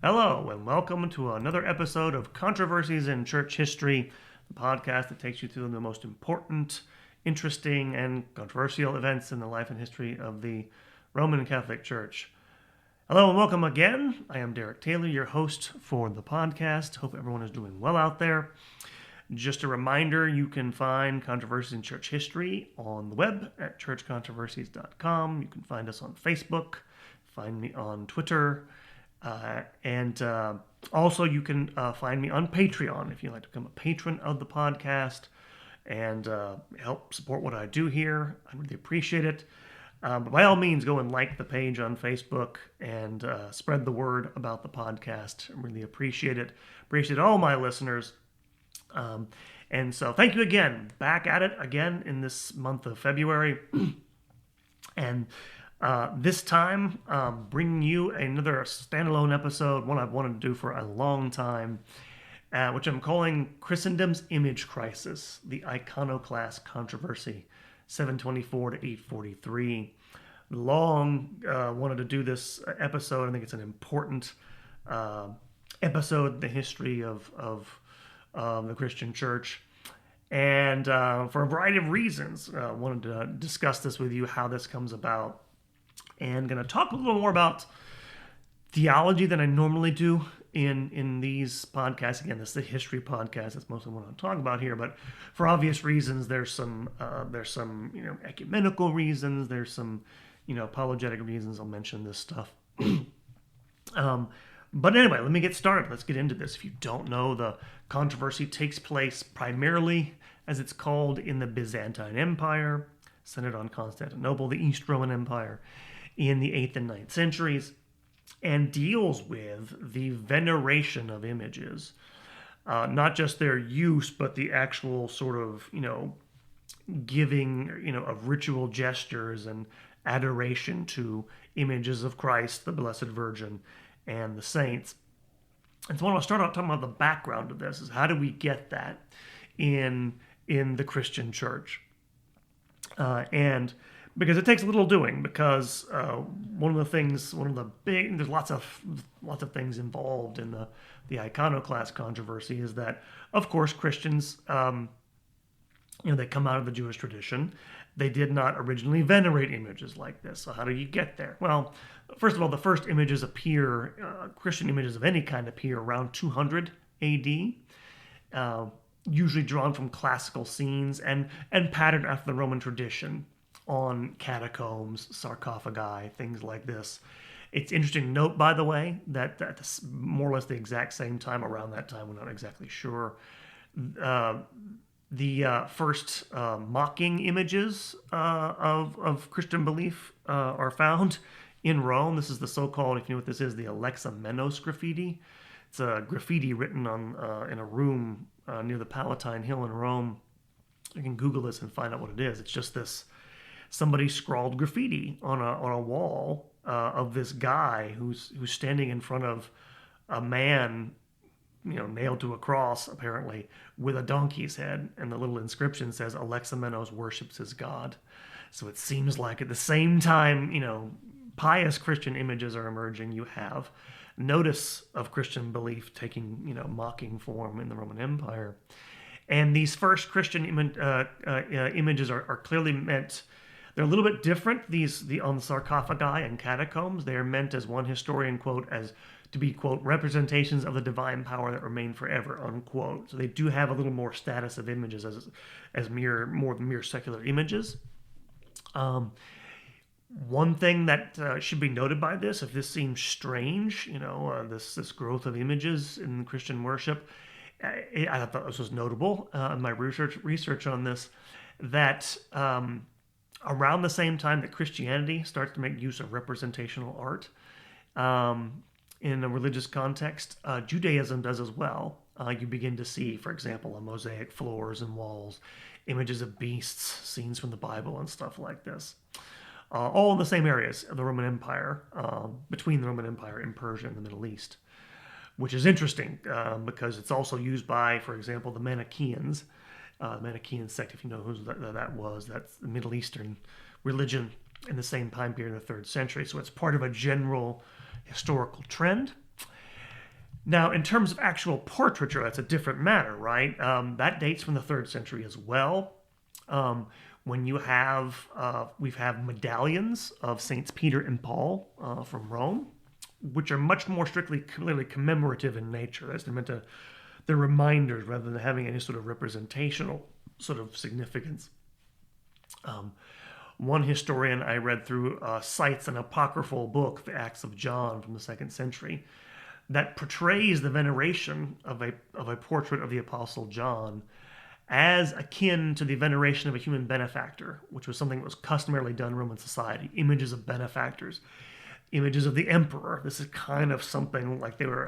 Hello, and welcome to another episode of Controversies in Church History, the podcast that takes you through the most important, interesting, and controversial events in the life and history of the Roman Catholic Church. Hello, and welcome again. I am Derek Taylor, your host for the podcast. Hope everyone is doing well out there. Just a reminder, you can find Controversies in Church History on the web at churchcontroversies.com. You can find us on Facebook, find me on Twitter, and also you can find me on Patreon if you'd like to become a patron of the podcast and help support what I do here. I really appreciate it. But by all means, go and like the page on Facebook and spread the word about the podcast. I really appreciate it. Appreciate all my listeners. And so thank you again. Back at it again in this month of February. And this time, bringing you another standalone episode, one I've wanted to do for a long time, which I'm calling Christendom's Image Crisis, the Iconoclast Controversy, 724 to 843. Long wanted to do this episode. I think it's an important episode in the history of the Christian Church. And for a variety of reasons, wanted to discuss this with you, how this comes about. And going to talk a little more about theology than I normally do in these podcasts. Again, this is the history podcast. That's mostly what I'm talking about here. But for obvious reasons, there's some ecumenical reasons. There's some apologetic reasons. I'll mention this stuff. But anyway, let me get started. Let's get into this. If you don't know, the controversy takes place primarily, as it's called, in the Byzantine Empire, centered on Constantinople, the East Roman Empire, in the 8th and 9th centuries, and deals with the veneration of images. Not just their use, but the actual sort of, giving, of ritual gestures and adoration to images of Christ, the Blessed Virgin, and the saints. And so I want to start out talking about the background of this, is how do we get that in the Christian church? And because it takes a little doing, because there's lots of things involved in the iconoclast controversy, is that, of course, Christians, they come out of the Jewish tradition. They did not originally venerate images like this. So how do you get there? Well, first of all, the first images appear, Christian images of any kind appear around 200 AD, usually drawn from classical scenes and patterned after the Roman tradition on catacombs, sarcophagi, things like this. It's interesting to note, by the way, that at more or less the exact same time, around that time, we're not exactly sure, the first mocking images of Christian belief are found in Rome. This is the so-called, if you know what this is, the Alexamenos graffiti. It's a graffiti written on in a room near the Palatine Hill in Rome. You can Google this and find out what it is. It's just this, somebody scrawled graffiti on a wall of this guy who's standing in front of a man, nailed to a cross, apparently, with a donkey's head. And the little inscription says, Alexamenos worships his God. So it seems like at the same time, pious Christian images are emerging. You have notice of Christian belief taking, mocking form in the Roman Empire. And these first Christian images are clearly meant, they're a little bit different. On the sarcophagi and catacombs, they are meant, as one historian quote, as to be, quote, representations of the divine power that remain forever, unquote. So they do have a little more status of images as mere secular images. One thing that should be noted by this, if this seems strange, this growth of images in Christian worship, I thought this was notable in my research on this, that around the same time that Christianity starts to make use of representational art in a religious context, Judaism does as well. You begin to see, for example, on mosaic floors and walls, images of beasts, scenes from the Bible, and stuff like this. All in the same areas of the Roman Empire, between the Roman Empire and Persia and the Middle East, which is interesting because it's also used by, for example, the Manichaeans. The Manichaean sect, if you know who that was, that's the Middle Eastern religion in the same time period in the 3rd century. So it's part of a general historical trend. Now, in terms of actual portraiture, that's a different matter, right? That dates from the 3rd century as well. When you have, we have medallions of Saints Peter and Paul from Rome, which are much more strictly, clearly commemorative in nature. That's meant to, they're reminders rather than having any sort of representational sort of significance. One historian I read through cites an apocryphal book, the Acts of John from the 2nd century, that portrays the veneration of a portrait of the Apostle John as akin to the veneration of a human benefactor, which was something that was customarily done in Roman society. Images of benefactors, images of the emperor. This is kind of something like they were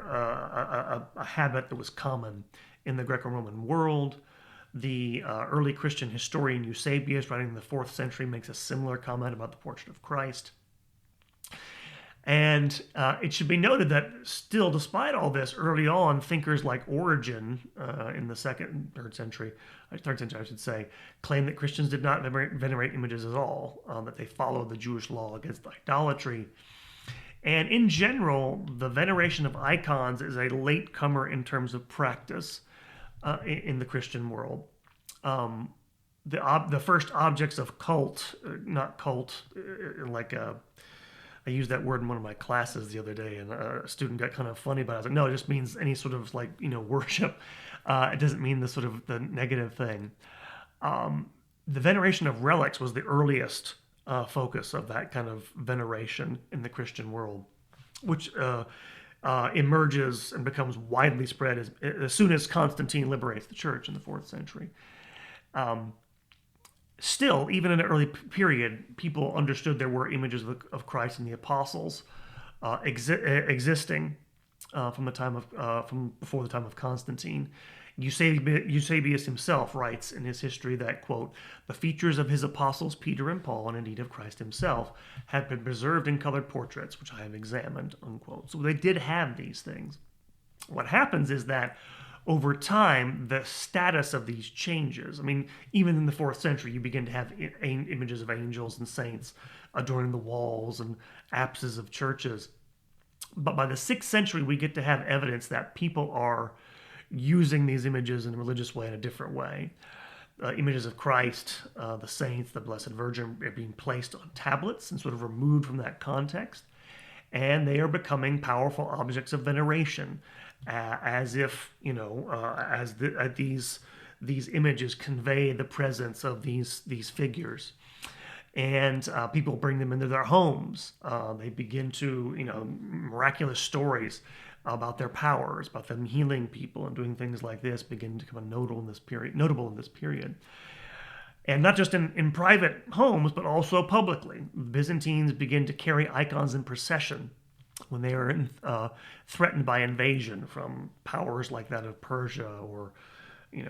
a habit that was common in the Greco-Roman world. The early Christian historian Eusebius, writing in the 4th century, makes a similar comment about the portrait of Christ. And it should be noted that still, despite all this, early on, thinkers like Origen in the 3rd century, I should say, claimed that Christians did not venerate images at all, that they followed the Jewish law against idolatry. And in general, the veneration of icons is a latecomer in terms of practice in the Christian world. The first objects of cult, not cult, like I used that word in one of my classes the other day, and a student got kind of funny about it. I was like, no, it just means any sort of worship. It doesn't mean the sort of the negative thing. The veneration of relics was the earliest focus of that kind of veneration in the Christian world, which emerges and becomes widely spread as soon as Constantine liberates the church in the 4th century. Still, even in an early period, people understood there were images of Christ and the apostles existing from before the time of Constantine. Eusebius himself writes in his history that, quote, the features of his apostles Peter and Paul, and indeed of Christ himself, have been preserved in colored portraits, which I have examined, unquote. So they did have these things. What happens is that over time, the status of these changes. I mean, even in the 4th century, you begin to have images of angels and saints adorning the walls and apses of churches. But by the 6th century, we get to have evidence that people are using these images in a religious way in a different way. Images of Christ, the saints, the Blessed Virgin are being placed on tablets and sort of removed from that context. And they are becoming powerful objects of veneration. As if, these images convey the presence of these figures. And people bring them into their homes. They begin to, miraculous stories about their powers, about them healing people and doing things like this begin to become notable in this period. And not just in private homes, but also publicly. The Byzantines begin to carry icons in procession when they are threatened by invasion from powers like that of Persia or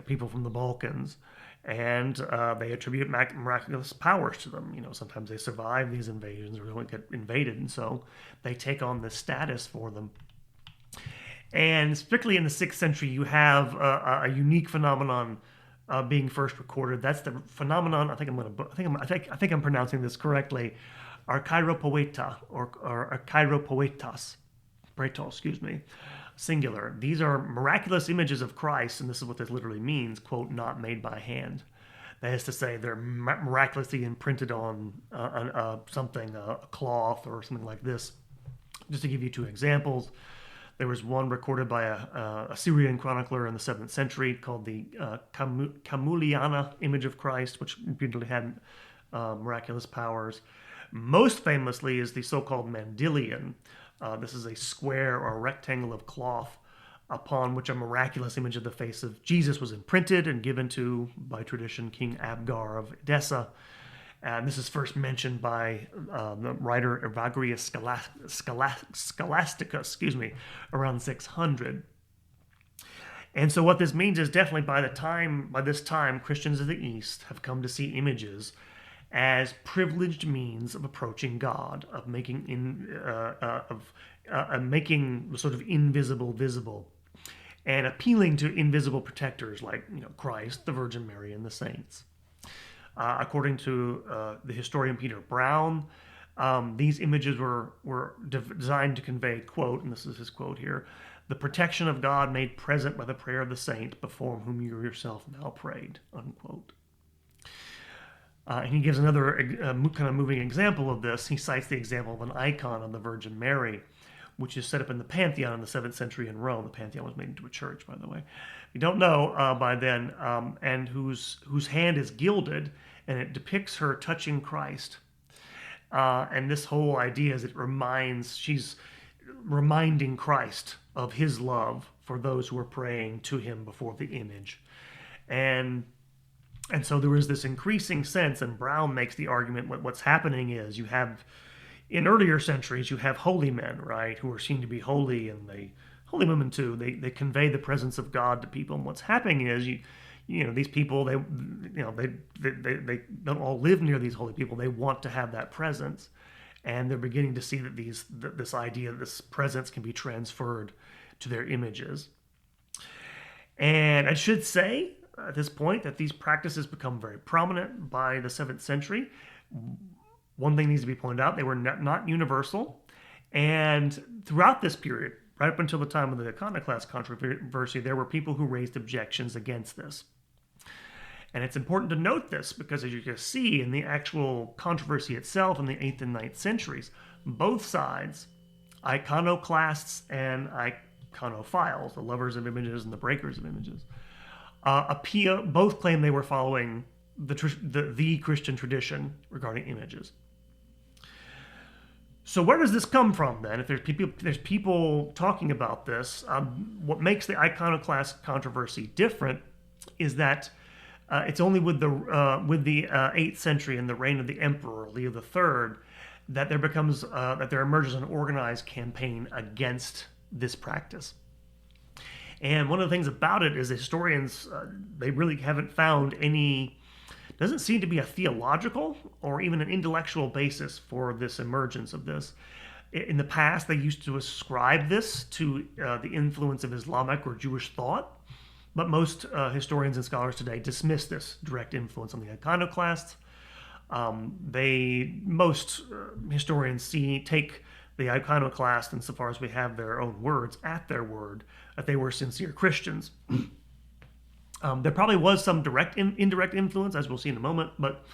people from the Balkans, and they attribute miraculous powers to them. Sometimes they survive these invasions or don't get invaded, and so they take on this status for them. And particularly in the 6th century, you have a unique phenomenon being first recorded. That's the phenomenon. I think I'm pronouncing this correctly. Archairopoeta or Archairopoetas, singular. These are miraculous images of Christ, and this is what this literally means, quote, not made by hand. That is to say, they're miraculously imprinted on something, a cloth or something like this. Just to give you 2 examples, there was one recorded by a Syrian chronicler in the 7th century called the Camuliana image of Christ, which repeatedly had miraculous powers. Most famously is the so-called Mandylion. This is a square or a rectangle of cloth upon which a miraculous image of the face of Jesus was imprinted and given to, by tradition, King Abgar of Edessa. And this is first mentioned by the writer Evagrius Scholasticus, around 600. And so what this means is definitely by this time, Christians of the East have come to see images as privileged means of approaching God, of making making the sort of invisible visible, and appealing to invisible protectors like Christ, the Virgin Mary, and the saints. According to the historian Peter Brown, These images were designed to convey, quote, and this is his quote here, the protection of God made present by the prayer of the saint before whom you yourself now prayed, unquote. And he gives another kind of moving example of this. He cites the example of an icon of the Virgin Mary, which is set up in the Pantheon in the 7th century in Rome. The Pantheon was made into a church, by the way. You don't know by then, and whose hand is gilded, and it depicts her touching Christ. And this whole idea is she's reminding Christ of his love for those who are praying to him before the image. And so there is this increasing sense, and Brown makes the argument what's happening is you have, in earlier centuries, you have holy men, right, who are seen to be holy, and holy women too, they convey the presence of God to people. And what's happening is these people, they don't all live near these holy people. They want to have that presence, and they're beginning to see that this idea, this presence can be transferred to their images. And I should say at this point that these practices become very prominent by the 7th century. One thing needs to be pointed out: they were not universal, and throughout this period, right up until the time of the Iconoclast controversy, there were people who raised objections against this. And it's important to note this because, as you can see in the actual controversy itself in the 8th and 9th centuries, both sides, iconoclasts and iconophiles, the lovers of images and the breakers of images, both claim they were following the Christian tradition regarding images. So where does this come from then? If there's people talking about this, what makes the iconoclast controversy different is that it's only with the 8th century and the reign of the Emperor Leo III that there emerges an organized campaign against this practice. And one of the things about it is historians, they really haven't found doesn't seem to be a theological or even an intellectual basis for this emergence of this. In the past, they used to ascribe this to the influence of Islamic or Jewish thought, but most historians and scholars today dismiss this direct influence on the iconoclasts. Most historians take the iconoclast, insofar as we have their own words, at their word, that they were sincere Christians. There probably was some direct indirect influence, as we'll see in a moment, but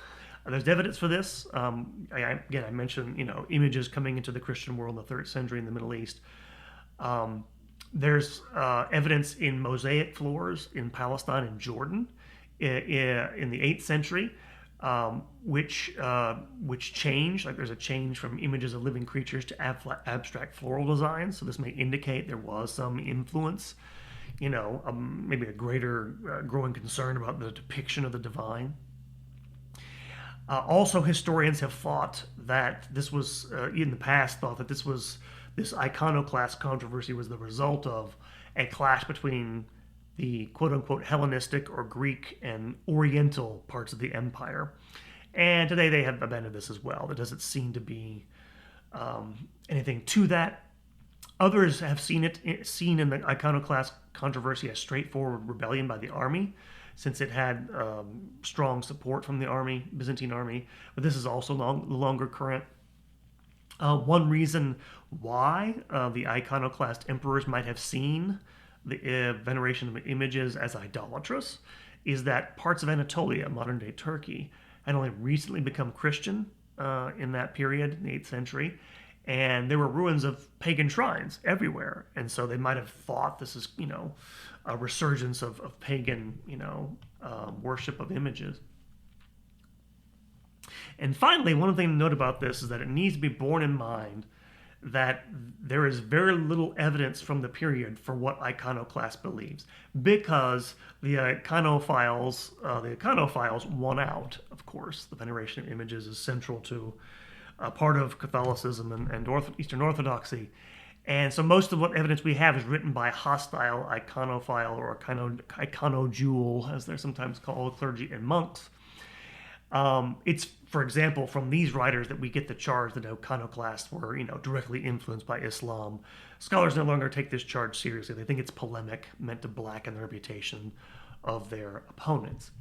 there's evidence for this. I mentioned images coming into the Christian world in the 3rd century in the Middle East. There's evidence in mosaic floors in Palestine and Jordan in the 8th century, which change. Like there's a change from images of living creatures to abstract floral designs. So this may indicate there was some influence. Maybe a greater growing concern about the depiction of the divine. Also, historians have thought that this was, in the past, this iconoclast controversy was the result of a clash between the quote-unquote Hellenistic or Greek and Oriental parts of the empire. And today they have abandoned this as well. There doesn't seem to be anything to that. Others have seen in the iconoclast controversy a straightforward rebellion by the army, since it had strong support from the Byzantine army. But this is also longer current. One reason why the iconoclast emperors might have seen the veneration of images as idolatrous is that parts of Anatolia, modern-day Turkey, had only recently become Christian in that period, in the 8th century. And there were ruins of pagan shrines everywhere. And so they might have thought this is, a resurgence of pagan, worship of images. And finally, one thing to note about this is that it needs to be borne in mind that there is very little evidence from the period for what iconoclast believes, because the iconophiles won out, of course. The veneration of images is central to part of Catholicism and Eastern Orthodoxy. And so most of what evidence we have is written by hostile iconophile or iconojule, as they're sometimes called, clergy and monks. It's, for example, from these writers that we get the charge that iconoclasts were, directly influenced by Islam. Scholars no longer take this charge seriously. They think it's polemic, meant to blacken the reputation of their opponents.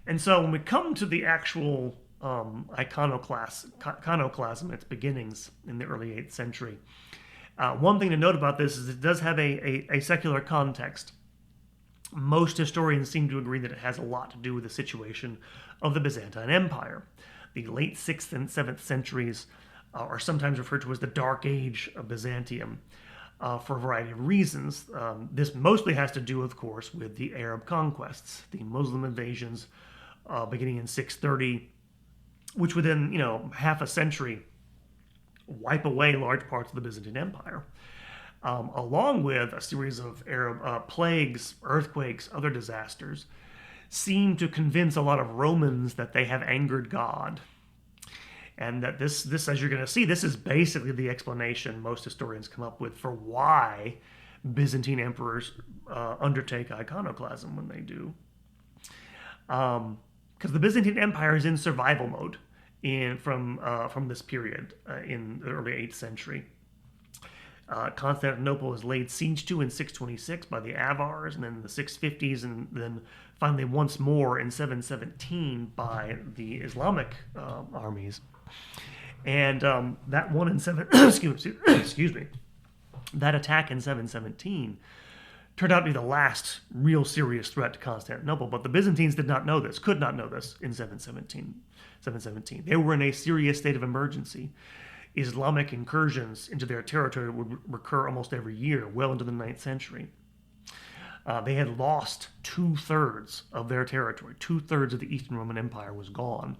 And so when we come to the actual iconoclasm, its beginnings in the early 8th century. One thing to note about this is it does have a secular context. Most historians seem to agree that it has a lot to do with the situation of the Byzantine Empire. The late 6th and 7th centuries are sometimes referred to as the Dark Age of Byzantium for a variety of reasons. This mostly has to do, of course, with the Arab conquests, the Muslim invasions beginning in 630, which within half a century wipe away large parts of the Byzantine Empire, along with a series of Arab plagues, earthquakes, other disasters, seem to convince a lot of Romans that they have angered God. And that this, as you're going to see, this is basically the explanation most historians come up with for why Byzantine emperors undertake iconoclasm when they do. Because the Byzantine Empire is in survival mode from this period in the early 8th century. Constantinople is laid siege to in 626 by the Avars, and then in the 650s, and then finally once more in 717 by the Islamic armies. And that one in excuse me, that attack in 717 turned out to be the last real serious threat to Constantinople. But the Byzantines did not know this, could not know this in 717. They were in a serious state of emergency. Islamic incursions into their territory would recur almost every year, well into the 9th century. They had lost 2/3 of their territory. 2/3 of the Eastern Roman Empire was gone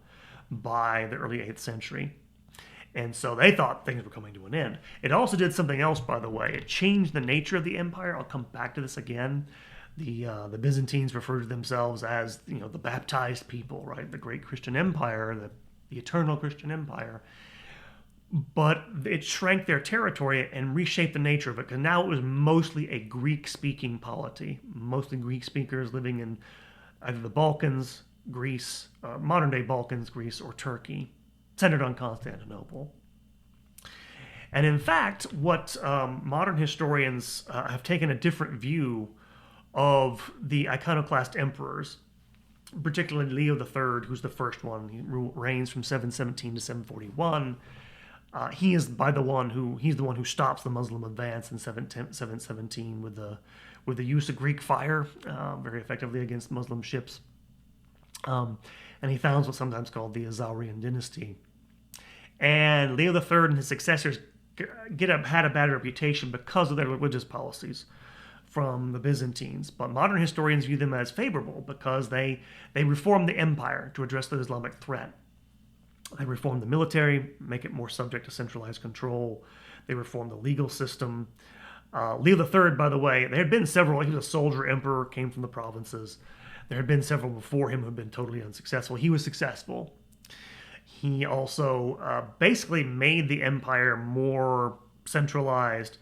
by the early 8th century. And so they thought things were coming to an end. It also did something else, by the way. It changed the nature of the empire. I'll come back to this again. The Byzantines referred to themselves as the baptized people, right? The great Christian empire, the eternal Christian empire. But it shrank their territory and reshaped the nature of it, because now it was mostly a Greek-speaking polity, mostly Greek speakers living in either the Balkans, Greece, modern-day Balkans, Greece, or Turkey, centered on Constantinople. And in fact, what modern historians have taken a different view of the iconoclast emperors, particularly Leo III, who's the first one. He reigns from 717 to 741. He's the one who stops the Muslim advance in 717 with the use of Greek fire very effectively against Muslim ships. And he founds what's sometimes called the Azaurian dynasty. And Leo III and his successors had a bad reputation because of their religious policies from the Byzantines. But modern historians view them as favorable because they reformed the empire to address the Islamic threat. They reformed the military, make it more subject to centralized control. They reformed the legal system. Leo III, by the way, there had been several. He was a soldier emperor, came from the provinces. There had been several before him who had been totally unsuccessful. He was successful. He also basically made the empire more centralized.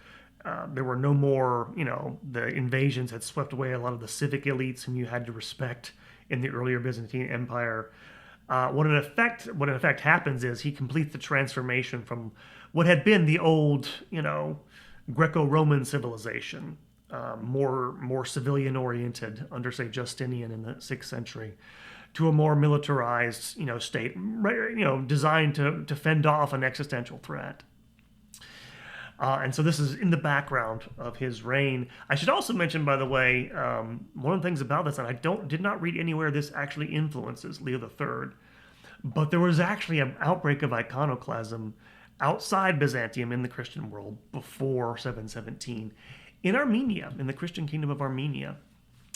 There were no more, the invasions had swept away a lot of the civic elites whom you had to respect in the earlier Byzantine Empire. What in effect happens is he completes the transformation from what had been the old, Greco-Roman civilization, more civilian-oriented under, say, Justinian in the 6th century, to a more militarized, state, designed to fend off an existential threat. And so this is in the background of his reign. I should also mention, by the way, one of the things about this, and I did not read anywhere this actually influences Leo III, but there was actually an outbreak of iconoclasm outside Byzantium in the Christian world before 717. In Armenia, in the Christian kingdom of Armenia,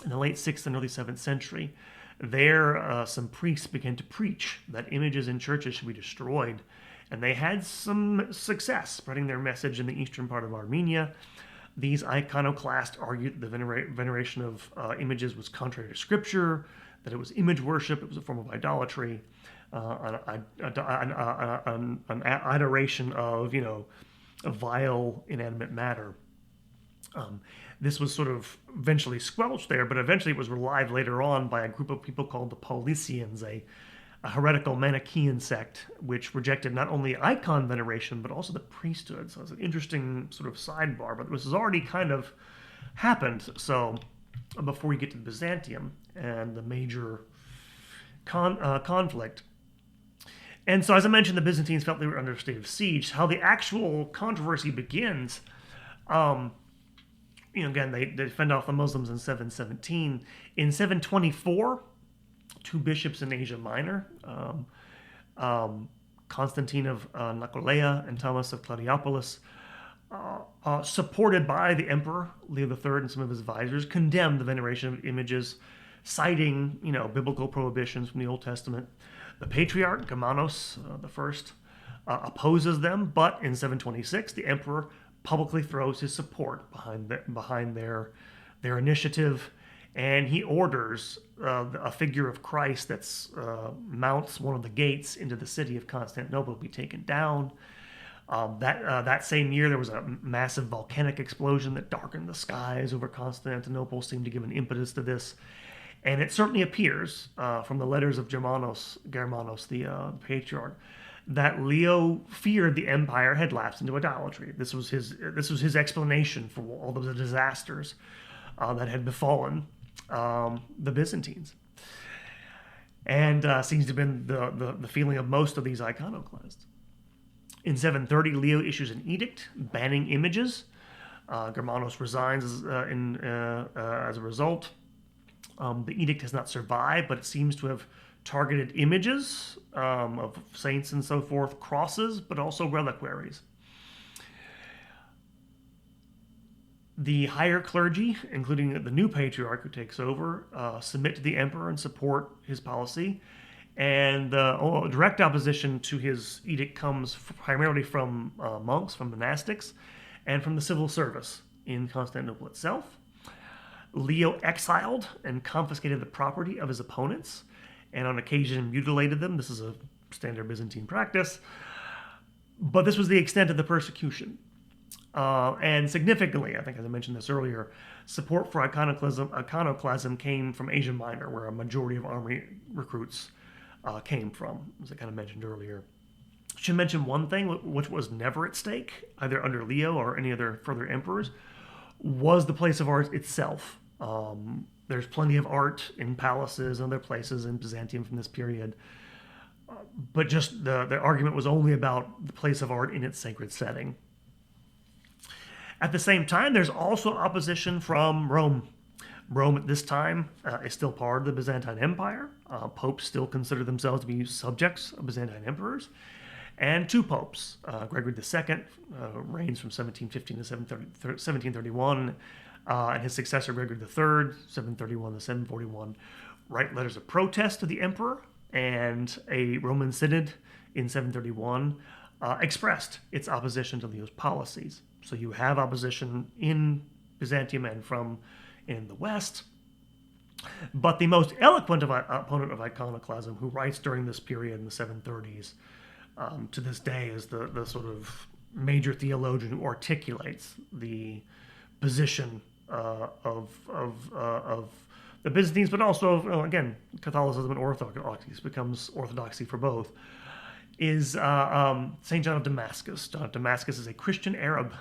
in the late 6th and early 7th century, there some priests began to preach that images in churches should be destroyed. And they had some success spreading their message in the eastern part of Armenia. These iconoclasts argued the veneration of images was contrary to Scripture, that it was image worship, it was a form of idolatry, an adoration of, a vile, inanimate matter. This was sort of eventually squelched there, but eventually it was revived later on by a group of people called the Paulicians, a heretical Manichaean sect, which rejected not only icon veneration, but also the priesthood. So it's an interesting sort of sidebar, but this has already kind of happened. So before we get to Byzantium and the major conflict, And so, as I mentioned, the Byzantines felt they were under a state of siege. How the actual controversy begins, again, they fend off the Muslims in 717. In 724, two bishops in Asia Minor, Constantine of Nicolea and Thomas of Claudiopolis, supported by the Emperor Leo III and some of his advisors, condemned the veneration of images, citing biblical prohibitions from the Old Testament. The Patriarch Germanos I opposes them, but in 726 the Emperor publicly throws his support behind their initiative, and he orders a figure of Christ that mounts one of the gates into the city of Constantinople to be taken down. That same year, there was a massive volcanic explosion that darkened the skies over Constantinople, seemed to give an impetus to this. And it certainly appears from the letters of Germanos, the patriarch, that Leo feared the empire had lapsed into idolatry. This was his explanation for all of the disasters that had befallen the Byzantines, and seems to have been the feeling of most of these iconoclasts. In 730, Leo issues an edict banning images. Germanos resigns as a result. The edict has not survived, but it seems to have targeted images of saints and so forth, crosses, but also reliquaries. The higher clergy, including the new patriarch who takes over, submit to the emperor and support his policy. And the direct opposition to his edict comes primarily from monks, from monastics, and from the civil service in Constantinople itself. Leo exiled and confiscated the property of his opponents, and on occasion mutilated them. This is a standard Byzantine practice. But this was the extent of the persecution. And significantly, I think as I mentioned this earlier, support for iconoclasm came from Asia Minor, where a majority of army recruits came from, as I kind of mentioned earlier. I should mention one thing, which was never at stake, either under Leo or any other further emperors, was the place of art itself. There's plenty of art in palaces and other places in Byzantium from this period, but just the argument was only about the place of art in its sacred setting. At the same time, there's also opposition from Rome. Rome at this time is still part of the Byzantine Empire. Popes still consider themselves to be subjects of Byzantine emperors. And two popes, Gregory II reigns from 1715 to 1731, and his successor Gregory III, 731 to 741, write letters of protest to the emperor, and a Roman synod in 731 expressed its opposition to Leo's policies. So you have opposition in Byzantium and from in the West. But the most eloquent opponent of iconoclasm, who writes during this period in the 730s, to this day is the sort of major theologian who articulates the position of the Byzantines, but also, again, Catholicism and Orthodoxy becomes orthodoxy for both, is St. John of Damascus. John of Damascus is a Christian Arab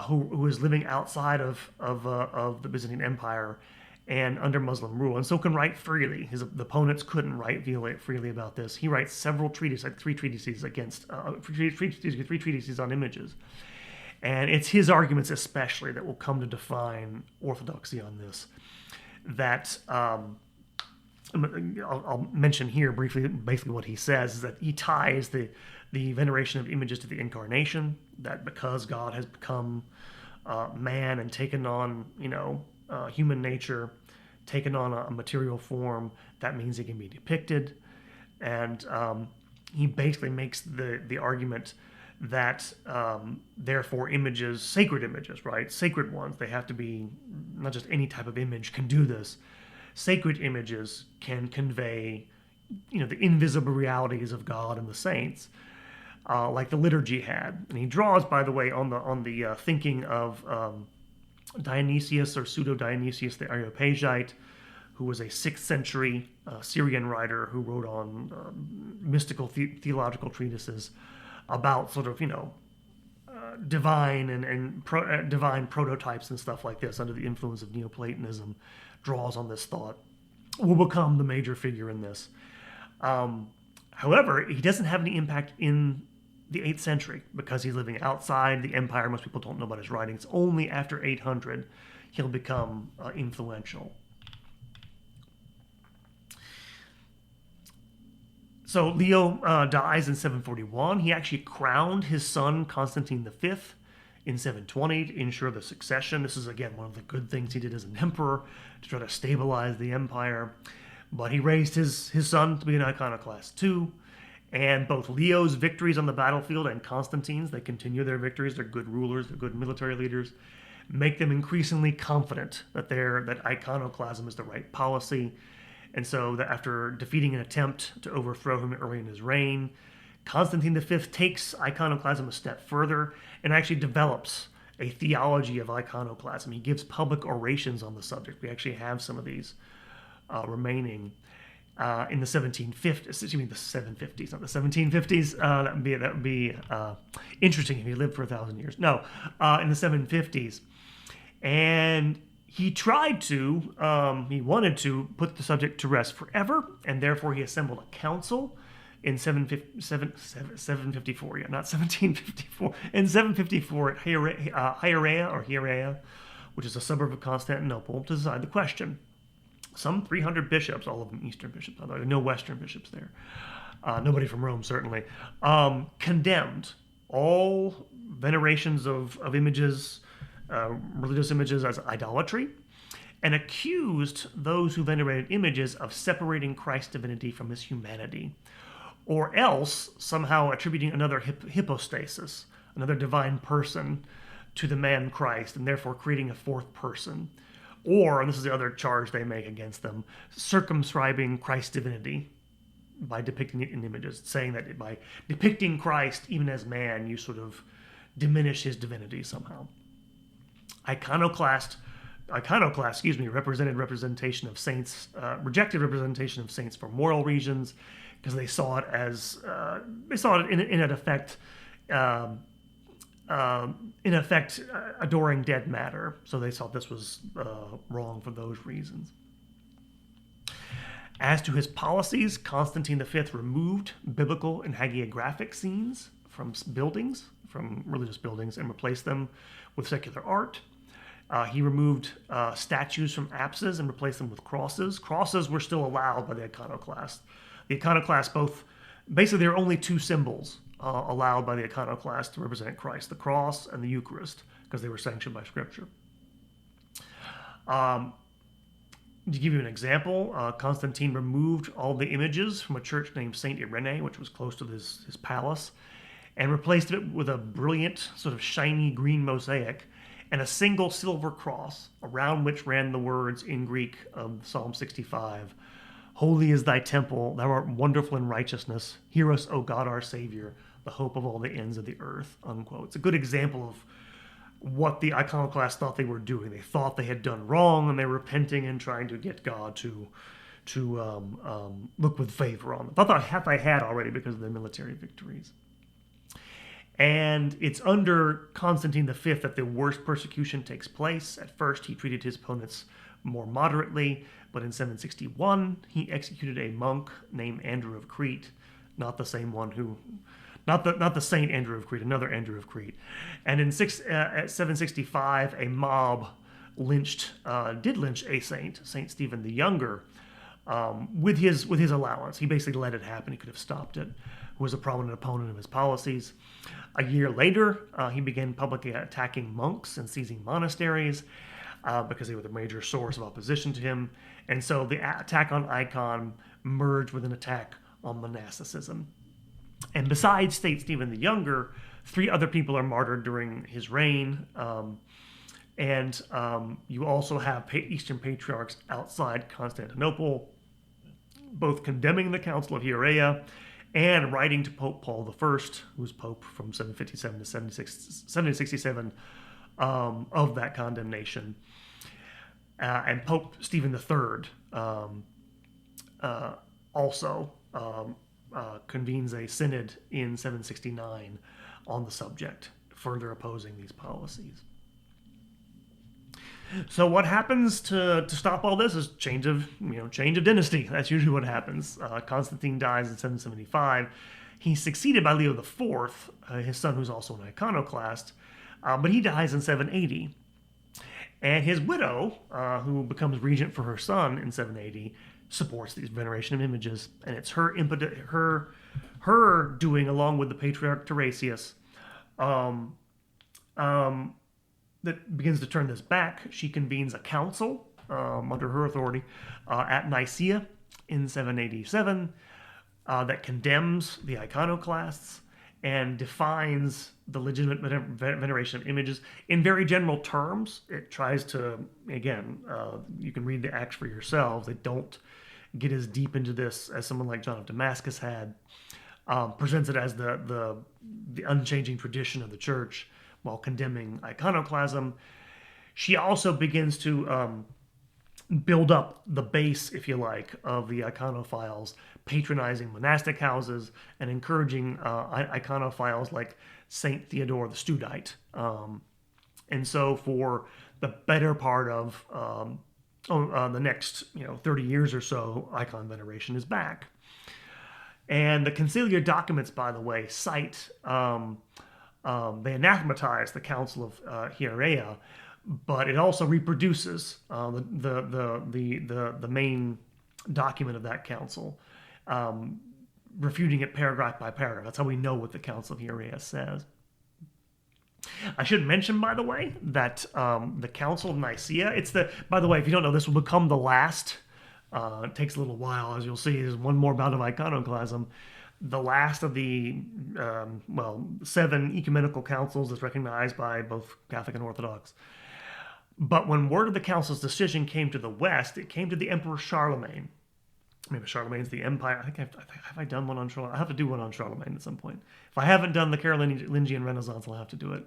who is living outside of the Byzantine Empire and under Muslim rule, and so can write freely. The opponents couldn't write freely about this. He writes several treatises, like three treatises on images. And it's his arguments especially that will come to define orthodoxy on this. That I'll mention here briefly, basically what he says is that he ties the veneration of images to the incarnation, that because God has become man and taken on, human nature, taken on a material form, that means he can be depicted. And he basically makes the argument that therefore images, sacred images, right? Sacred ones, they have to be, not just any type of image can do this. Sacred images can convey, the invisible realities of God and the saints, like the liturgy had. And he draws, by the way, on the thinking of Dionysius or Pseudo-Dionysius the Areopagite, who was a 6th century Syrian writer who wrote on mystical theological treatises about sort of, divine and divine prototypes and stuff like this under the influence of Neoplatonism, draws on this thought, will become the major figure in this. However, he doesn't have any impact in the 8th century because he's living outside the empire. Most people don't know about his writings. Only after 800 he'll become influential. So Leo dies in 741. He actually crowned his son Constantine V in 720 to ensure the succession. This is, again, one of the good things he did as an emperor to try to stabilize the empire. But he raised his son to be an iconoclast too. And both Leo's victories on the battlefield and Constantine's, they continue their victories. They're good rulers, they're good military leaders, make them increasingly confident that iconoclasm is the right policy. And so that after defeating an attempt to overthrow him early in his reign, Constantine V takes iconoclasm a step further and actually develops a theology of iconoclasm. He gives public orations on the subject. We actually have some of these remaining in the 1750s. Excuse me, the 750s, not the 1750s. That would be interesting if he lived for 1,000 years. No, in the 750s. And he tried to, he wanted to put the subject to rest forever, and therefore he assembled a council in 754, not 1754, in 754 at Hierea, which is a suburb of Constantinople, to decide the question. Some 300 bishops, all of them Eastern bishops, although there are no Western bishops there, nobody from Rome certainly, condemned all venerations of images, religious images, as idolatry, and accused those who venerated images of separating Christ's divinity from his humanity, or else somehow attributing another hypostasis, another divine person, to the man Christ, and therefore creating a fourth person. Or, and this is the other charge they make against them, circumscribing Christ's divinity by depicting it in images, saying that by depicting Christ even as man, you sort of diminish his divinity somehow. Iconoclast, represented representation of saints, rejected representation of saints for moral reasons, because they saw it as in effect adoring dead matter. So they thought this was wrong for those reasons. As to his policies, Constantine V removed biblical and hagiographic scenes from religious buildings, and replaced them with secular art. He removed statues from apses and replaced them with crosses. Crosses were still allowed by the iconoclast. The iconoclast basically there are only two symbols allowed by the iconoclast to represent Christ, the cross and the Eucharist, because they were sanctioned by Scripture. To give you an example, Constantine removed all the images from a church named St. Irene, which was close to his palace, and replaced it with a brilliant, sort of shiny green mosaic and a single silver cross, around which ran the words in Greek of Psalm 65, "Holy is thy temple, thou art wonderful in righteousness. Hear us, O God, our Savior, the hope of all the ends of the earth," unquote. It's a good example of what the iconoclasts thought they were doing. They thought they had done wrong, and they were repenting and trying to get God to look with favor on them. Thought they had already because of their military victories. And it's under Constantine V that the worst persecution takes place. At first, he treated his opponents more moderately, but in 761, he executed a monk named Andrew of Crete, not the same one not the Saint Andrew of Crete, another Andrew of Crete. And at 765, a mob did lynch a saint, Saint Stephen the Younger, with his allowance. He basically let it happen. He could have stopped it. Who was a prominent opponent of his policies. A year later, he began publicly attacking monks and seizing monasteries because they were the major source of opposition to him. And so the attack on Icon merged with an attack on monasticism. And besides Saint Stephen the Younger, 3 other people are martyred during his reign. You also have Eastern patriarchs outside Constantinople, both condemning the Council of Hierea and writing to Pope Paul I, who was Pope from 757 to 767, of that condemnation. And Pope Stephen III also convenes a synod in 769 on the subject, further opposing these policies. So what happens to stop all this is change of dynasty. That's usually what happens. Constantine dies in 775. He's succeeded by Leo IV, his son, who's also an iconoclast, but he dies in 780. And his widow, who becomes regent for her son in 780, supports these veneration of images, and it's her doing, along with the patriarch Teresius, that begins to turn this back. She convenes a council under her authority at Nicaea in 787 that condemns the iconoclasts and defines the legitimate veneration of images in very general terms. It tries to, again, you can read the Acts for yourselves. They don't get as deep into this as someone like John of Damascus had. Presents it as the unchanging tradition of the church while condemning iconoclasm. She also begins to build up the base, if you like, of the iconophiles, patronizing monastic houses and encouraging iconophiles like Saint Theodore the Studite. And so for the better part of the next 30 years or so, icon veneration is back. And the conciliar documents, by the way, cite, they anathematize the Council of Hierea, but it also reproduces the main document of that council, refuting it paragraph by paragraph. That's how we know what the Council of Hierea says. I should mention, by the way, that the Council of Nicaea, by the way, if you don't know, this will become the last. It takes a little while, as you'll see. There's one more bout of iconoclasm. The last of the 7 ecumenical councils is recognized by both Catholic and Orthodox. But when word of the council's decision came to the West, it came to the Emperor Charlemagne. Maybe Charlemagne's the empire. Have I done one on Charlemagne? I have to do one on Charlemagne at some point. If I haven't done the Carolingian Renaissance, I'll have to do it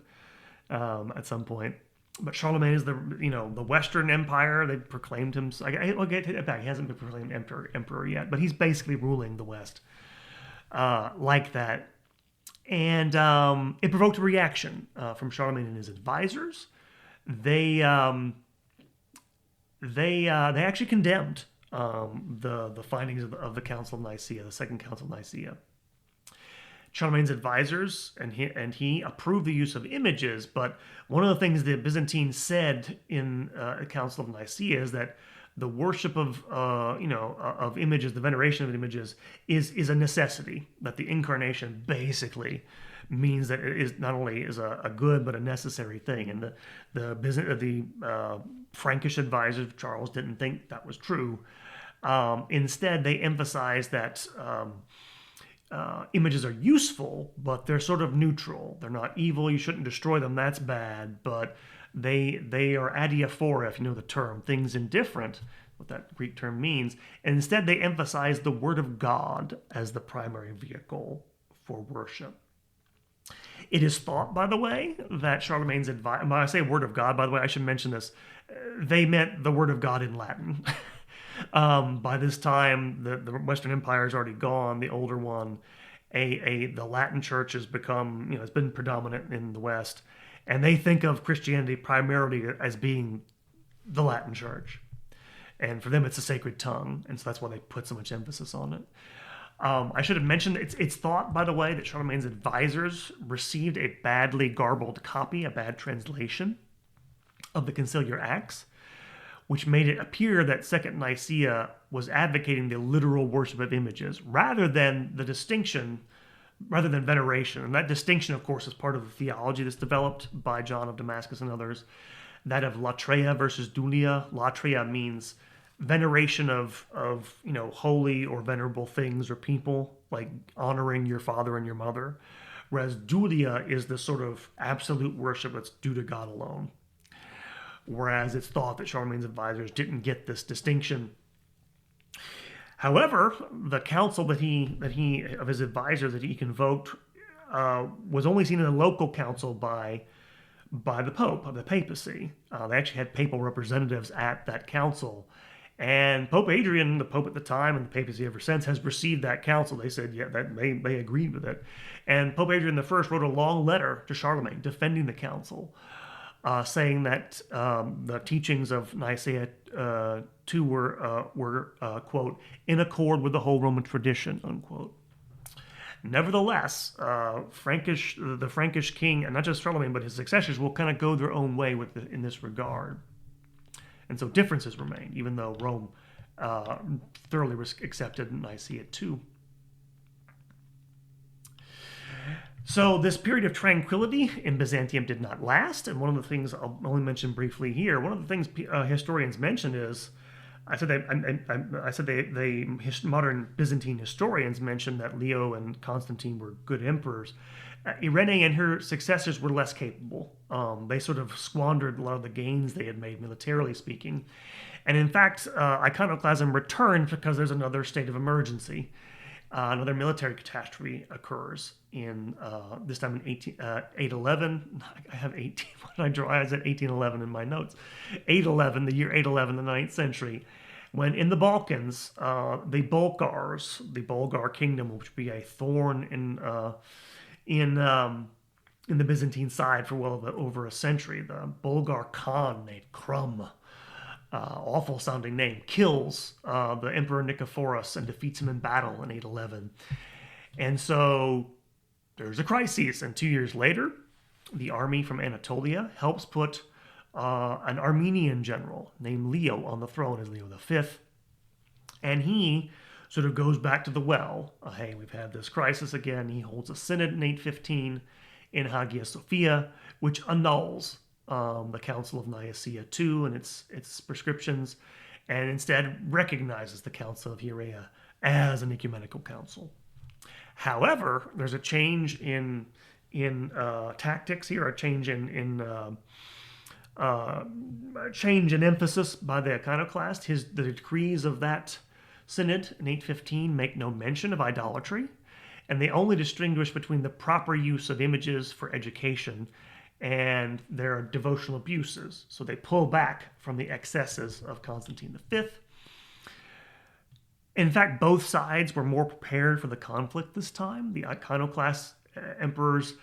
at some point. But Charlemagne is the Western Empire. They proclaimed him. I'll get it back. He hasn't been proclaimed emperor yet, but he's basically ruling the West like that. And it provoked a reaction from Charlemagne and his advisors. They actually condemned the findings of the Council of Nicaea, the Second Council of Nicaea. Charlemagne's advisors and he approved the use of images, but one of the things the Byzantines said in the Council of Nicaea is that the worship of images, the veneration of images, is a necessity. That the incarnation basically means that it is not only is a good but a necessary thing. And the Frankish advisors of Charles didn't think that was true. Instead, they emphasized that images are useful, but they're sort of neutral. They're not evil. You shouldn't destroy them. That's bad. But they are adiaphora, if you know the term, things indifferent, what that Greek term means. And instead, they emphasize the Word of God as the primary vehicle for worship. It is thought, by the way, that Charlemagne's advice, when I say Word of God, by the way, I should mention this, they meant the Word of God in Latin. By this time, the Western Empire is already gone, the older one. The Latin church has become, it's been predominant in the West. And they think of Christianity primarily as being the Latin church. And for them, it's a sacred tongue. And so that's why they put so much emphasis on it. I should have mentioned, it's thought, by the way, that Charlemagne's advisors received a badly garbled copy, a bad translation of the Conciliar Acts, which made it appear that Second Nicaea was advocating the literal worship of images rather than veneration. And that distinction, of course, is part of the theology that's developed by John of Damascus and others, that of latreia versus dulia. Latreia means veneration of holy or venerable things or people, like honoring your father and your mother, whereas dulia is the sort of absolute worship that's due to God alone. Whereas it's thought that Charlemagne's advisors didn't get this distinction. However, the council that his advisors that he convoked was only seen in a local council by the Pope of the papacy. They actually had papal representatives at that council. And Pope Adrian, the Pope at the time, and the papacy ever since, has received that council. They said, yeah, that they agreed with it. And Pope Adrian I wrote a long letter to Charlemagne defending the council. saying that the teachings of Nicaea II were quote, in accord with the whole Roman tradition, unquote. Nevertheless, the Frankish king, and not just Charlemagne, but his successors, will kind of go their own way in this regard. And so differences remain, even though Rome thoroughly accepted Nicaea II. So this period of tranquility in Byzantium did not last, and one of the things I'll only mention briefly here, one of the things historians mention is, modern Byzantine historians mentioned that Leo and Constantine were good emperors. Irene and her successors were less capable. They sort of squandered a lot of the gains they had made, militarily speaking. And in fact, iconoclasm returned because there's another state of emergency. Another military catastrophe occurs in this time in 811. I have 18. What did I draw? I said 1811 in my notes. 811, the year 811, the 9th century, when in the Balkans, the Bulgar kingdom, which would be a thorn in the Byzantine side for well over a century, the Bulgar Khan named Krum. Awful sounding name, kills the Emperor Nicephorus and defeats him in battle in 811. And so there's a crisis. And 2 years later, the army from Anatolia helps put an Armenian general named Leo on the throne as Leo V. And he sort of goes back to the well. Hey, we've had this crisis again. He holds a synod in 815 in Hagia Sophia, which annuls the Council of Nicaea II and its prescriptions, and instead recognizes the Council of Hierea as an ecumenical council. However, there's a change in tactics here, a change in emphasis by the iconoclast. The decrees of that synod in 815 make no mention of idolatry, and they only distinguish between the proper use of images for education and their devotional abuses. So they pull back from the excesses of Constantine V. In fact, both sides were more prepared for the conflict this time. The iconoclast emperors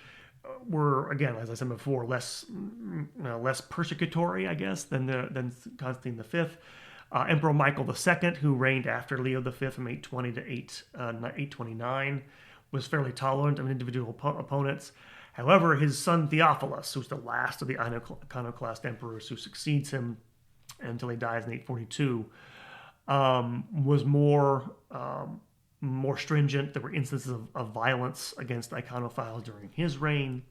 were, again, as I said before, less persecutory, I guess, than Constantine V. Emperor Michael II, who reigned after Leo V from 820 to 829, was fairly tolerant of individual opponents. However, his son Theophilus, who's the last of the iconoclast emperors who succeeds him until he dies in 842, was more stringent. There were instances of violence against iconophiles during his reign.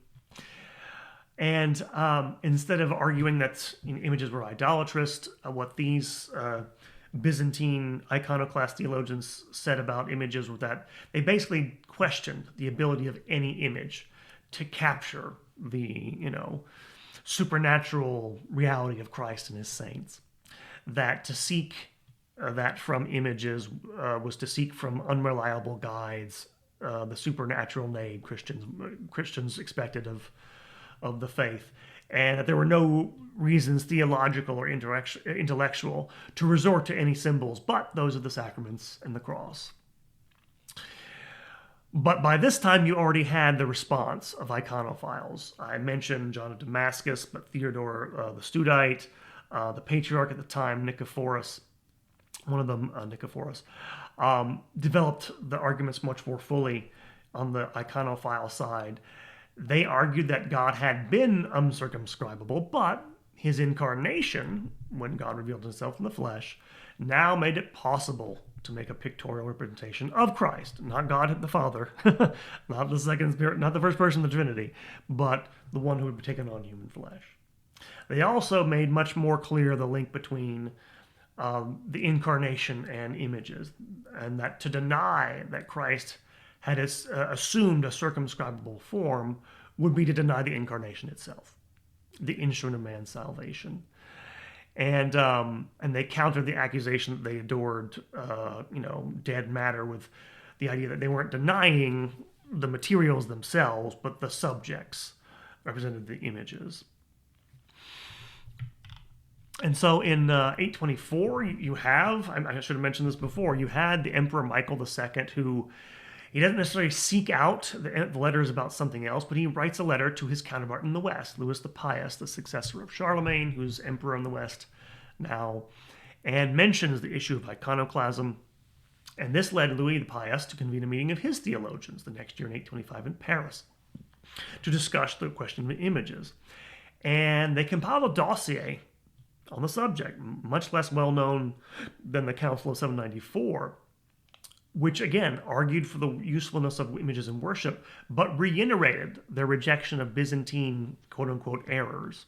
And instead of arguing that images were idolatrous, what these Byzantine iconoclast theologians said about images was that they basically questioned the ability of any image to capture the, supernatural reality of Christ and his saints. That to seek that from images was to seek from unreliable guides the supernatural name Christians expected of the faith, and that there were no reasons, theological or intellectual, to resort to any symbols but those of the sacraments and the cross. But by this time, you already had the response of iconophiles. I mentioned John of Damascus, but Theodore the Studite, the patriarch at the time, Nicephorus, one of them, Nicephorus, developed the arguments much more fully on the iconophile side. They argued that God had been uncircumscribable, but his incarnation, when God revealed himself in the flesh, now made it possible to make a pictorial representation of Christ, not God the Father, not the second Spirit, not the first person of the Trinity, but the one who would be taken on human flesh. They also made much more clear the link between the incarnation and images, and that to deny that Christ had assumed a circumscribable form would be to deny the incarnation itself, the instrument of man's salvation. And they countered the accusation that they adored, dead matter with the idea that they weren't denying the materials themselves, but the subjects represented the images. And so in 824, you have, I should have mentioned this before, you had the Emperor Michael II, who He doesn't necessarily seek out the letters about something else, but he writes a letter to his counterpart in the West, Louis the Pious, the successor of Charlemagne, who's emperor in the West now, and mentions the issue of iconoclasm. And this led Louis the Pious to convene a meeting of his theologians the next year in 825 in Paris to discuss the question of images. And they compiled a dossier on the subject, much less well known than the Council of 794, which again argued for the usefulness of images in worship, but reiterated their rejection of Byzantine quote-unquote errors.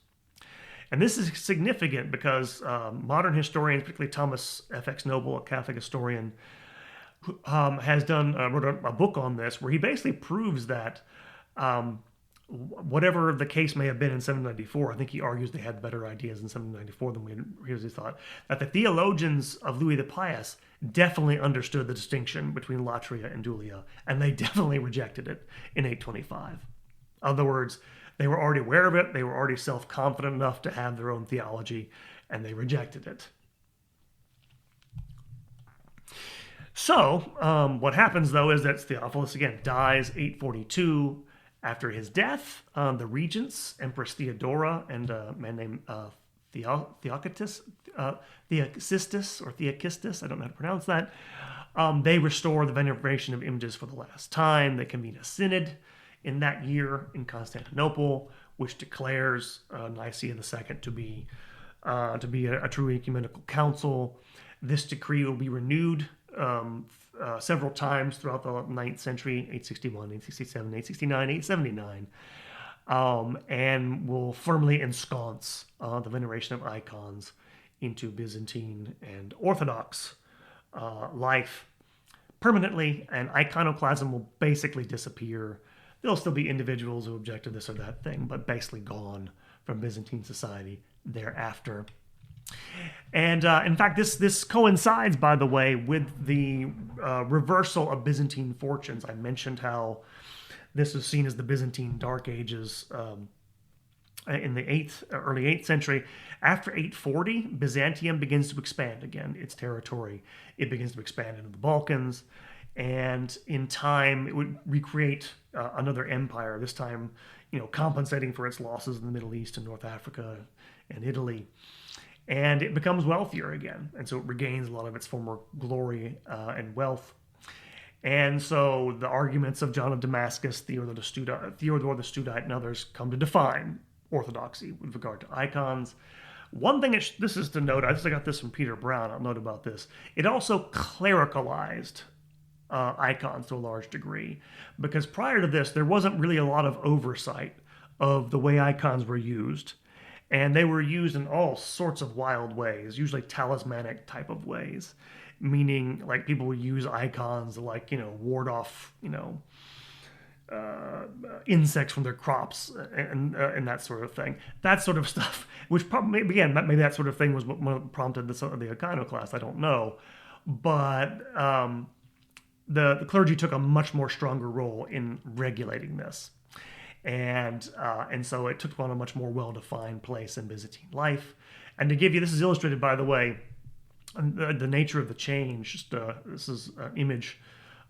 And this is significant because modern historians, particularly Thomas F.X. Noble, a Catholic historian, has wrote a book on this where he basically proves that whatever the case may have been in 794, I think he argues they had better ideas in 794 than we had previously thought, that the theologians of Louis the Pious definitely understood the distinction between latria and dulia, and they definitely rejected it in 825. In other words, they were already aware of it, they were already self-confident enough to have their own theology, and they rejected it. So, what happens, though, is that Theophilus, again, dies 842. After his death, the regents, Empress Theodora and a man named Theocystus, I don't know how to pronounce that, they restore the veneration of images for the last time. They convene a synod in that year in Constantinople, which declares Nicaea II to be a true ecumenical council. This decree will be renewed several times throughout the 9th century, 861, 867, 869, 879, and will firmly ensconce the veneration of icons into Byzantine and Orthodox life permanently, and iconoclasm will basically disappear. There'll still be individuals who object to this or that thing, but basically gone from Byzantine society thereafter. And in fact, this coincides, by the way, with the reversal of Byzantine fortunes. I mentioned how this was seen as the Byzantine Dark Ages in the early 8th century. After 840, Byzantium begins to expand again its territory. It begins to expand into the Balkans, and in time, it would recreate another empire. This time, compensating for its losses in the Middle East and North Africa and Italy. And it becomes wealthier again. And so it regains a lot of its former glory and wealth. And so the arguments of John of Damascus, Theodore the Studite, and others come to define orthodoxy with regard to icons. One thing, this is to note, I got this from Peter Brown, I'll note about this. It also clericalized icons to a large degree. Because prior to this, there wasn't really a lot of oversight of the way icons were used. And they were used in all sorts of wild ways, usually talismanic type of ways, meaning like people would use icons to ward off, insects from their crops and that sort of thing. That sort of stuff, which probably, again, maybe that sort of thing was what prompted the iconoclast, I don't know. But the clergy took a much more stronger role in regulating this. And so it took on a much more well-defined place in Byzantine life. And to give you, this is illustrated, by the way, the nature of the change. This is an image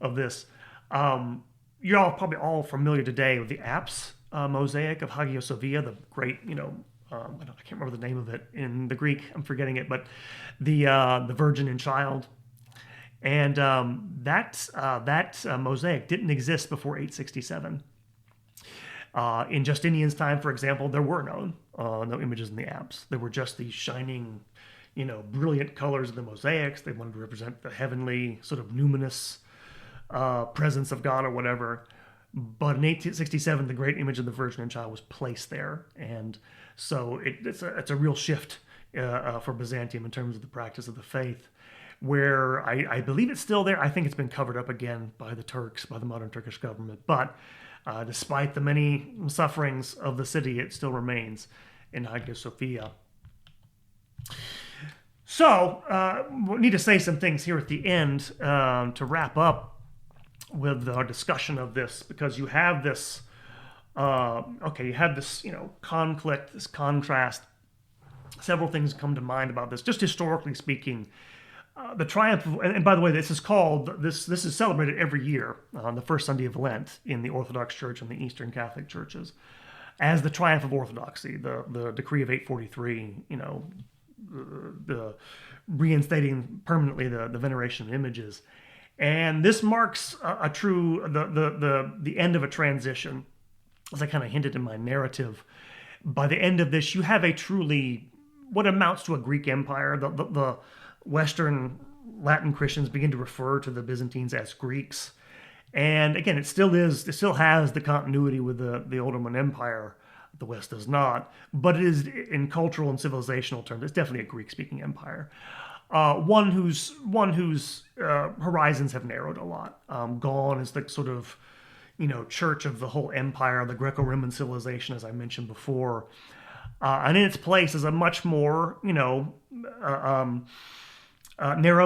of this. You're all probably all familiar today with the apse mosaic of Hagia Sophia, the great, I can't remember the name of it in the Greek. I'm forgetting it, but the Virgin and Child. And that mosaic didn't exist before 867. In Justinian's time, for example, there were no images in the apse. There were just these shining, brilliant colors of the mosaics. They wanted to represent the heavenly, sort of numinous presence of God or whatever. But in 1867, the great image of the Virgin and Child was placed there. And so it's a real shift for Byzantium in terms of the practice of the faith, where I believe it's still there. I think it's been covered up again by the Turks, by the modern Turkish government. But despite the many sufferings of the city, it still remains in Hagia Sophia. So, we need to say some things here at the end to wrap up with our discussion of this, because you have this, conflict, this contrast. Several things come to mind about this. Just historically speaking, the triumph, and by the way, this is celebrated every year on the first Sunday of Lent in the Orthodox Church and the Eastern Catholic churches, as the triumph of orthodoxy, the decree of 843, the reinstating permanently the veneration of images, and this marks a true the end of a transition, as I kind of hinted in my narrative. By the end of this, you have a truly what amounts to a Greek empire. The Western Latin Christians begin to refer to the Byzantines as Greeks. And again, it still has the continuity with the old Roman Empire. The West does not, but it is, in cultural and civilizational terms, it's definitely a Greek-speaking empire. One whose horizons have narrowed a lot. Gone is the sort of, church of the whole empire, the Greco-Roman civilization, as I mentioned before. And in its place is a much more, narrow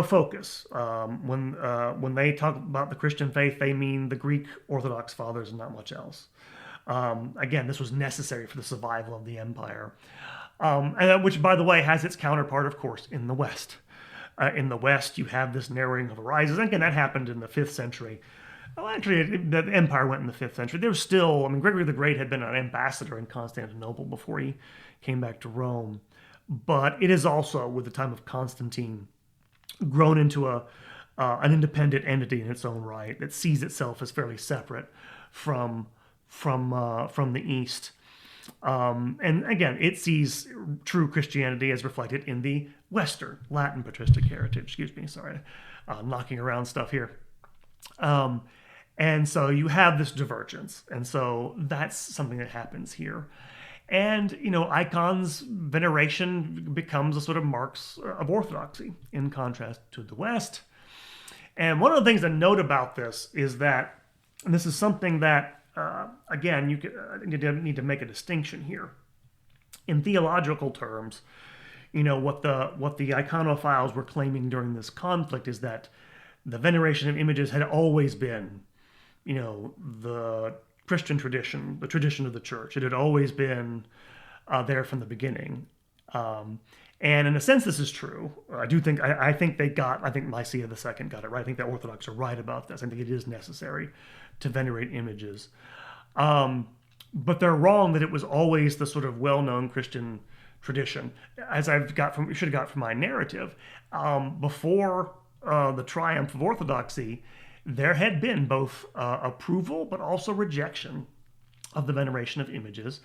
focus. When they talk about the Christian faith, they mean the Greek Orthodox fathers and not much else. Again, this was necessary for the survival of the empire, and which, by the way, has its counterpart, of course, in the West. In the West, you have this narrowing of horizons. And again, that happened in the 5th century. Well, actually, the empire went in the 5th century. There was still, Gregory the Great had been an ambassador in Constantinople before he came back to Rome. But it is also, with the time of Constantine, grown into an independent entity in its own right that sees itself as fairly separate from the East. And again, it sees true Christianity as reflected in the Western Latin patristic heritage. Excuse me, sorry, knocking around stuff here. And so you have this divergence. And so that's something that happens here. And, icons veneration becomes a sort of marks of orthodoxy in contrast to the West. And one of the things to note about this is that, and this is something that, again, you need to make a distinction here. In theological terms, what the iconophiles were claiming during this conflict is that the veneration of images had always been, the Christian tradition, the tradition of the church. It had always been there from the beginning. And in a sense, this is true. I think Nicaea II got it right. I think the Orthodox are right about this. I think it is necessary to venerate images. But they're wrong that it was always the sort of well-known Christian tradition, as should have got from my narrative. Before the triumph of orthodoxy, there had been both approval but also rejection of the veneration of images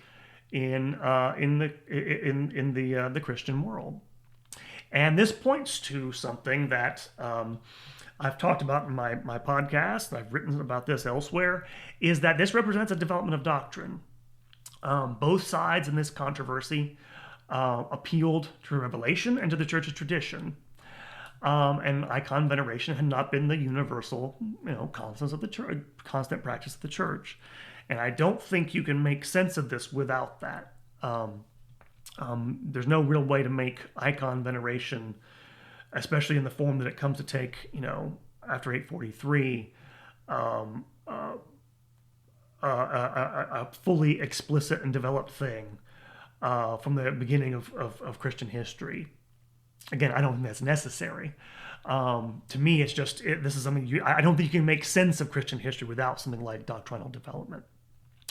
in the Christian world. And this points to something that I've talked about in my podcast, I've written about this elsewhere, is that this represents a development of doctrine. Both sides in this controversy appealed to revelation and to the church's tradition. And icon veneration had not been the universal, constants of the church, constant practice of the church. And I don't think you can make sense of this without that. There's no real way to make icon veneration, especially in the form that it comes to take, after 843, a fully explicit and developed thing from the beginning of Christian history. Again, I don't think that's necessary. To me, it's just, this is something I don't think you can make sense of Christian history without something like doctrinal development.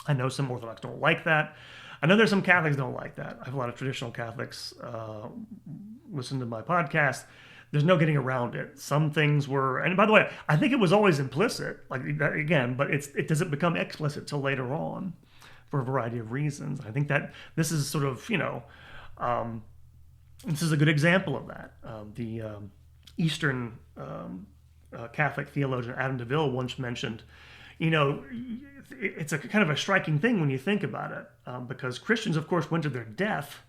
I know some Orthodox don't like that. I know there's some Catholics don't like that. I have a lot of traditional Catholics listen to my podcast. There's no getting around it. Some things were, and by the way, I think it was always implicit, again, but it doesn't become explicit till later on for a variety of reasons. I think that this is sort of, this is a good example of that. The Eastern Catholic theologian Adam DeVille once mentioned, it's a kind of a striking thing when you think about it, because Christians, of course, went to their death,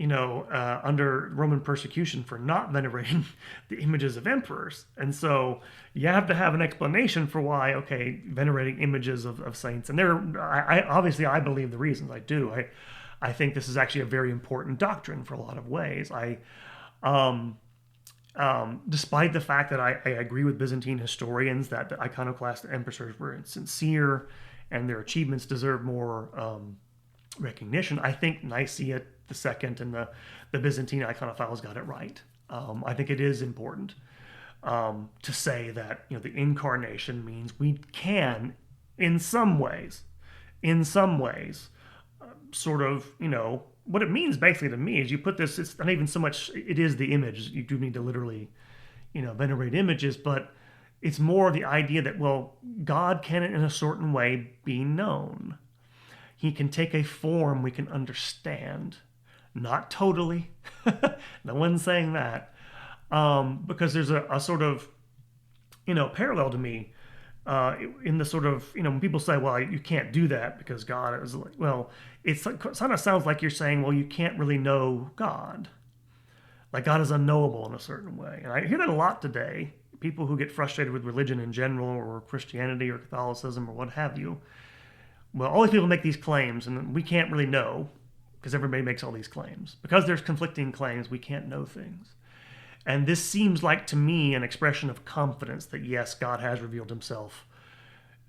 under Roman persecution for not venerating the images of emperors. And so you have to have an explanation for why, venerating images of saints. And I believe the reasons. I do. I think this is actually a very important doctrine for a lot of ways. Despite the fact that I agree with Byzantine historians that the iconoclast emperors were sincere and their achievements deserve more recognition, I think Nicaea II and the Byzantine iconophiles got it right. I think it is important to say that the incarnation means we can, in some ways, sort of what it means basically to me is you put this. It's not even so much it is the image. You do need to literally venerate images, but it's more the idea that God can in a certain way be known. He can take a form we can understand. Not totally. No one's saying that. Because there's a sort of, parallel to me in the sort of, when people say, well, you can't do that because God is like, it kind of sounds like you're saying, well, you can't really know God. Like God is unknowable in a certain way. And I hear that a lot today. People who get frustrated with religion in general or Christianity or Catholicism or what have you. Well, all these people make these claims and we can't really know because everybody makes all these claims. Because there's conflicting claims, we can't know things. And this seems like to me an expression of confidence that yes, God has revealed himself.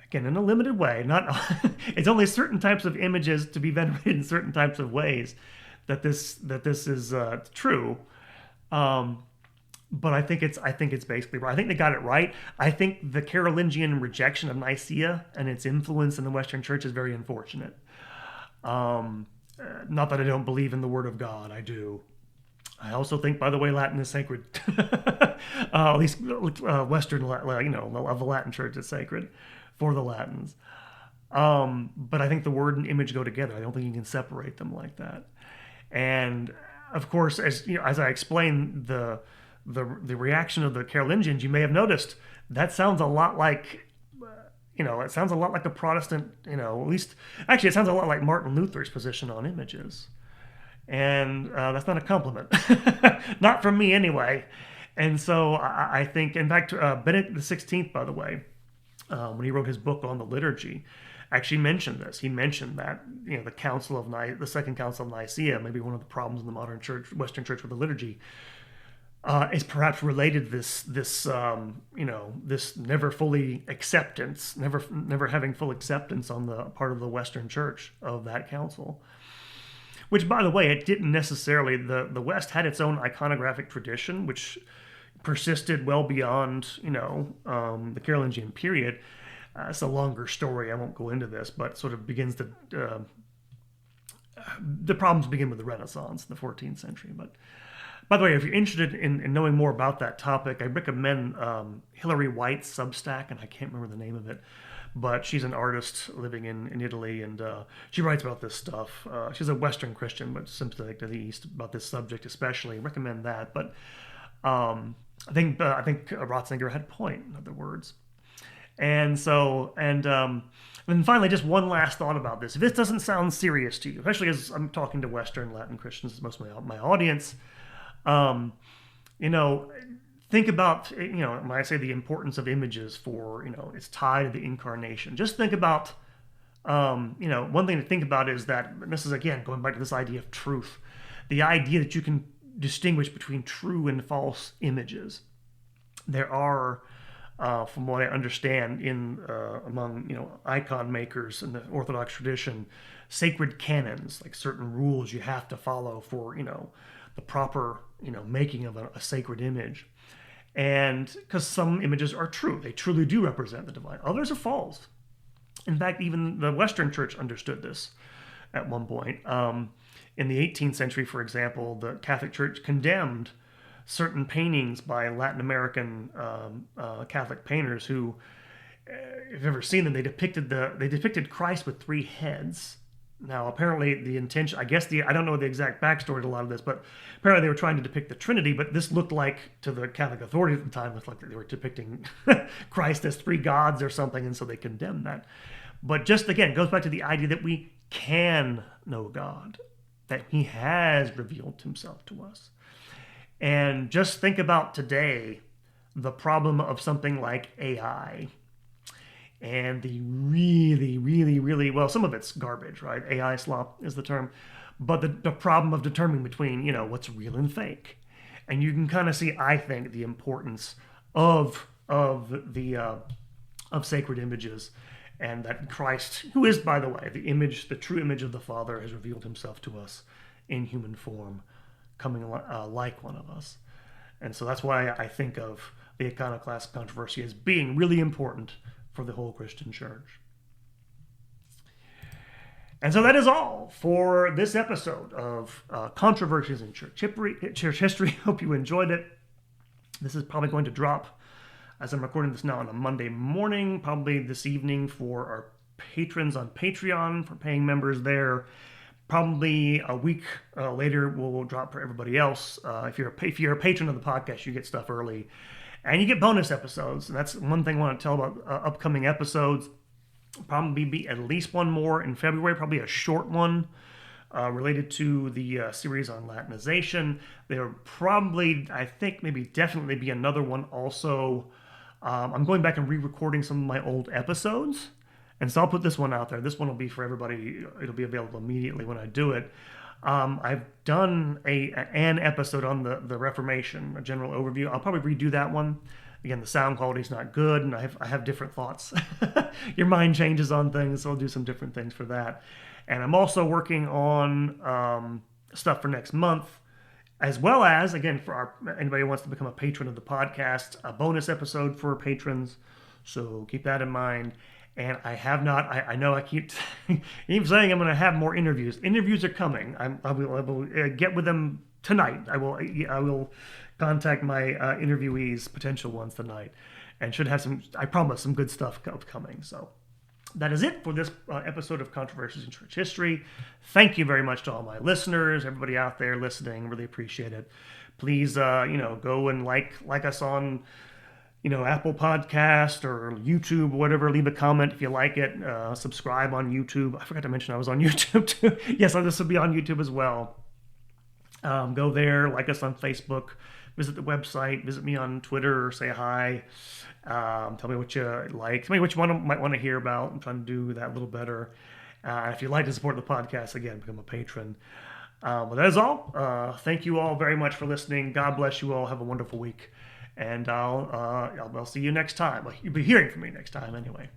Again, in a limited way. It's only certain types of images to be venerated in certain types of ways that this is true. But I think it's basically right. I think they got it right. I think the Carolingian rejection of Nicaea and its influence in the Western Church is very unfortunate. Not that I don't believe in the Word of God, I do. I also think, by the way, Latin is sacred. At least Western, of the Latin Church is sacred for the Latins. But I think the word and image go together. I don't think you can separate them like that. And of course, as I explained the reaction of the Carolingians, you may have noticed that sounds a lot like, it sounds a lot like a Protestant, at least, actually, it sounds a lot like Martin Luther's position on images. And that's not a compliment. Not from me anyway. And so I think, in fact, Benedict XVI, by the way, when he wrote his book on the liturgy, actually mentioned this. He mentioned that the the Second Council of Nicaea, maybe one of the problems in the modern church, Western Church with the liturgy, is perhaps related to this never fully acceptance, never having full acceptance on the part of the Western Church of that council. Which, by the way, it didn't necessarily. The West had its own iconographic tradition, which persisted well beyond the Carolingian period. It's a longer story. I won't go into this, but sort of begins to the problems begin with the Renaissance in the 14th century. But by the way, if you're interested in knowing more about that topic, I recommend Hilary White's Substack, and I can't remember the name of it. But she's an artist living in Italy, and she writes about this stuff. She's a Western Christian, but sympathetic to the East about this subject especially. I recommend that. But I think Ratzinger had a point, in other words. And so, and finally, just one last thought about this. If this doesn't sound serious to you, especially as I'm talking to Western Latin Christians, most of my audience, think about, when I say the importance of images for, its tie to the incarnation. Just think about, one thing to think about is that, and this is, again, going back to this idea of truth, the idea that you can distinguish between true and false images. There are, from what I understand, among, icon makers in the Orthodox tradition, sacred canons, like certain rules you have to follow for, the proper, making of a sacred image. And because some images are true, they truly do represent the divine. Others are false. In fact, even the Western Church understood this at one point. In the 18th century, for example, the Catholic Church condemned certain paintings by Latin American Catholic painters who, if you've ever seen them, they depicted Christ with 3 heads. Now, apparently the intention, I don't know the exact backstory to a lot of this, but apparently they were trying to depict the Trinity, but this looked like, to the Catholic authorities at the time, looked like they were depicting Christ as 3 gods or something, and so they condemned that. But just, again, it goes back to the idea that we can know God, that he has revealed himself to us. And just think about today, the problem of something like AI. And the really, well, some of it's garbage, right? AI slop is the term. But the problem of determining between, what's real and fake. And you can kind of see, I think, the importance of sacred images. And that Christ, who is, by the way, the true image of the Father, has revealed himself to us in human form, coming like one of us. And so that's why I think of the Iconoclast controversy as being really important for the whole Christian church. And so that is all for this episode of Controversies in Church History. Hope you enjoyed it. This is probably going to drop, as I'm recording this now, on a Monday morning, probably this evening for our patrons on Patreon, for paying members there. Probably a week later will drop for everybody else. If you're a patron of the podcast, you get stuff early. And you get bonus episodes. And that's one thing I want to tell about upcoming episodes. Probably be at least one more in February, probably a short one related to the series on Latinization. There will probably, I think, maybe definitely be another one also. I'm going back and re-recording some of my old episodes. And so I'll put this one out there. This one will be for everybody. It'll be available immediately when I do it. I've done an episode on the Reformation, a general overview. I'll probably redo that one. Again, the sound quality is not good, and I have different thoughts. Your mind changes on things, so I'll do some different things for that. And I'm also working on stuff for next month, as well as, again, for anybody who wants to become a patron of the podcast, a bonus episode for patrons. So keep that in mind. And I have not, I know I keep saying I'm going to have more interviews. Interviews are coming. I will get with them tonight. I will contact my interviewees, potential ones tonight, and should have I promise, some good stuff coming. So that is it for this episode of Controversies in Church History. Thank you very much to all my listeners, everybody out there listening. Really appreciate it. Please, go and like us on, Apple Podcast or YouTube, whatever. Leave a comment if you like it. Subscribe on YouTube. I forgot to mention I was on YouTube too. Yes, this will be on YouTube as well. Go there, like us on Facebook. Visit the website, visit me on Twitter, or say hi. Tell me what you like. Tell me what you might want to hear about. I'm trying to do that a little better. If you'd like to support the podcast, again, become a patron. Well, that is all. Thank you all very much for listening. God bless you all. Have a wonderful week. And I'll see you next time. Well, you'll be hearing from me next time anyway.